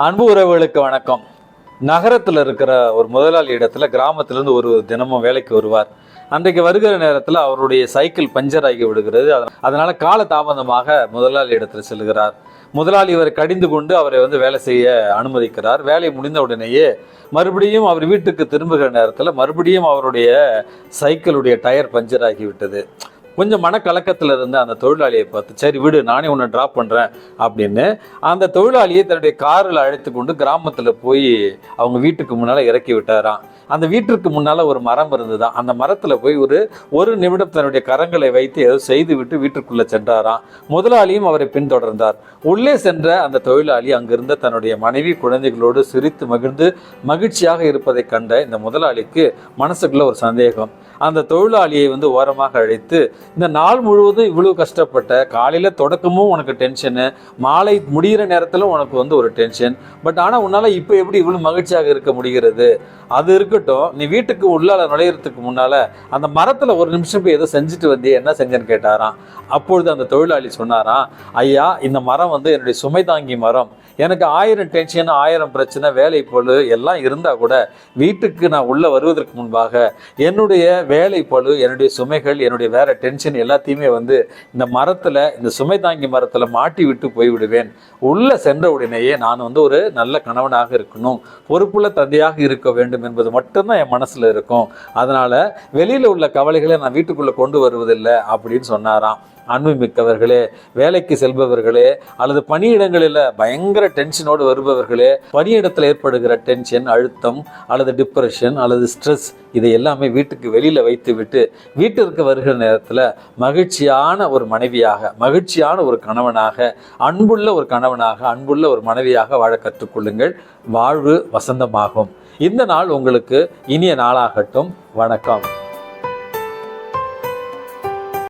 அன்பு உறவுகளுக்கு வணக்கம். நகரத்தில் இருக்கிற ஒரு முதலாளி இடத்துல கிராமத்திலிருந்து ஒரு தினமும் வேலைக்கு வருவார். அன்றைக்கு வருகிற நேரத்தில் அவருடைய சைக்கிள் பஞ்சர் ஆகி விடுகிறது. அதனால கால தாமதமாக முதலாளி இடத்துல செல்கிறார். முதலாளி இவரை கடிந்து கொண்டு அவரை வேலை செய்ய அனுமதிக்கிறார். வேலை முடிந்த உடனேயே மறுபடியும் அவர் வீட்டுக்கு திரும்புகிற நேரத்தில் மறுபடியும் அவருடைய சைக்கிளுடைய டயர் பஞ்சர் ஆகிவிட்டது. கொஞ்சம் மனக்கலக்கத்தில் இருந்த அந்த தொழிலாளியை பார்த்து, சரி விடு, நானே உன்னை ட்ராப் பண்ணுறேன் அப்படின்னு அந்த தொழிலாளியை தன்னுடைய காரில் அழைத்து கொண்டு கிராமத்தில் போய் அவங்க வீட்டுக்கு முன்னால் இறக்கி விட்டாராம். அந்த வீட்டிற்கு முன்னால் ஒரு மரம் இருந்துதான். அந்த மரத்தில் போய் ஒரு நிமிடம் தன்னுடைய கரங்களை வைத்து ஏதோ செய்து விட்டு வீட்டுக்குள்ளே சென்றாராம். முதலாளியும் அவரை பின்தொடர்ந்தார். உள்ளே சென்ற அந்த தொழிலாளி அங்கிருந்த தன்னுடைய மனைவி குழந்தைகளோடு சிரித்து மகிழ்ந்து மகிழ்ச்சியாக இருப்பதை கண்ட இந்த முதலாளிக்கு மனசுக்குள்ள ஒரு சந்தேகம். அந்த தொழிலாளியை ஓரமாக அழைத்து, இந்த நாள் முழுவதும் இவ்வளவு கஷ்டப்பட்ட, காலையில தொடக்கமும் உனக்கு டென்ஷனு, மாலை முடிகிற நேரத்தில் உனக்கு ஒரு டென்ஷன், பட் ஆனால் உன்னால இப்போ எப்படி இவ்வளவு மகிழ்ச்சியாக இருக்க முடிகிறது? அது இருக்கட்டும், நீ வீட்டுக்கு உள்ளால நுழையிறதுக்கு முன்னால அந்த மரத்துல ஒரு நிமிஷம் போய் ஏதோ செஞ்சுட்டு வந்தியே, என்ன செஞ்சேன்னு கேட்டாராம். அப்பொழுது அந்த தொழிலாளி சொன்னாராம், ஐயா, இந்த மரம் என்னுடைய சுமை தாங்கி மரம். எனக்கு 1000 டென்ஷன், 1000 பிரச்சனை, வேலை பளு எல்லாம் இருந்தால் கூட வீட்டுக்கு நான் உள்ளே வருவதற்கு முன்பாக என்னுடைய வேலை பளு, என்னுடைய சுமைகள், என்னுடைய வேற டென்ஷன் எல்லாத்தையுமே இந்த மரத்தில், இந்த சுமை தாங்கி மரத்தில் மாட்டி விட்டு போய்விடுவேன். உள்ளே சென்ற உடனேயே நான் ஒரு நல்ல கணவனாக இருக்கணும், பொறுப்புள்ள தந்தையாக இருக்க வேண்டும் என்பது மட்டும்தான் என் மனசில் இருக்கும். அதனால் வெளியில் உள்ள கவலைகளை நான் வீட்டுக்குள்ளே கொண்டு வருவதில்லை அப்படின்னு சொன்னாராம். அன்பு மிக்கவர்களே, வேலைக்கு செல்பவர்களே, அல்லது பணியிடங்களில் பயங்கர டென்ஷனோடு வருபவர்களே, பணியிடத்தில் ஏற்படுகிற டென்ஷன், அழுத்தம் அல்லது டிப்ரெஷன் அல்லது ஸ்ட்ரெஸ், இதை எல்லாமே வீட்டுக்கு வெளியில் வைத்து விட்டு வீட்டிற்கு வருகிற நேரத்தில் மகிழ்ச்சியான ஒரு மனைவியாக, மகிழ்ச்சியான ஒரு கணவனாக, அன்புள்ள ஒரு கணவனாக, அன்புள்ள ஒரு மனைவியாக வாழ கற்றுக்கொள்ளுங்கள். வாழ்வு வசந்தமாகும். இந்த நாள் உங்களுக்கு இனிய நாளாகட்டும். வணக்கம்.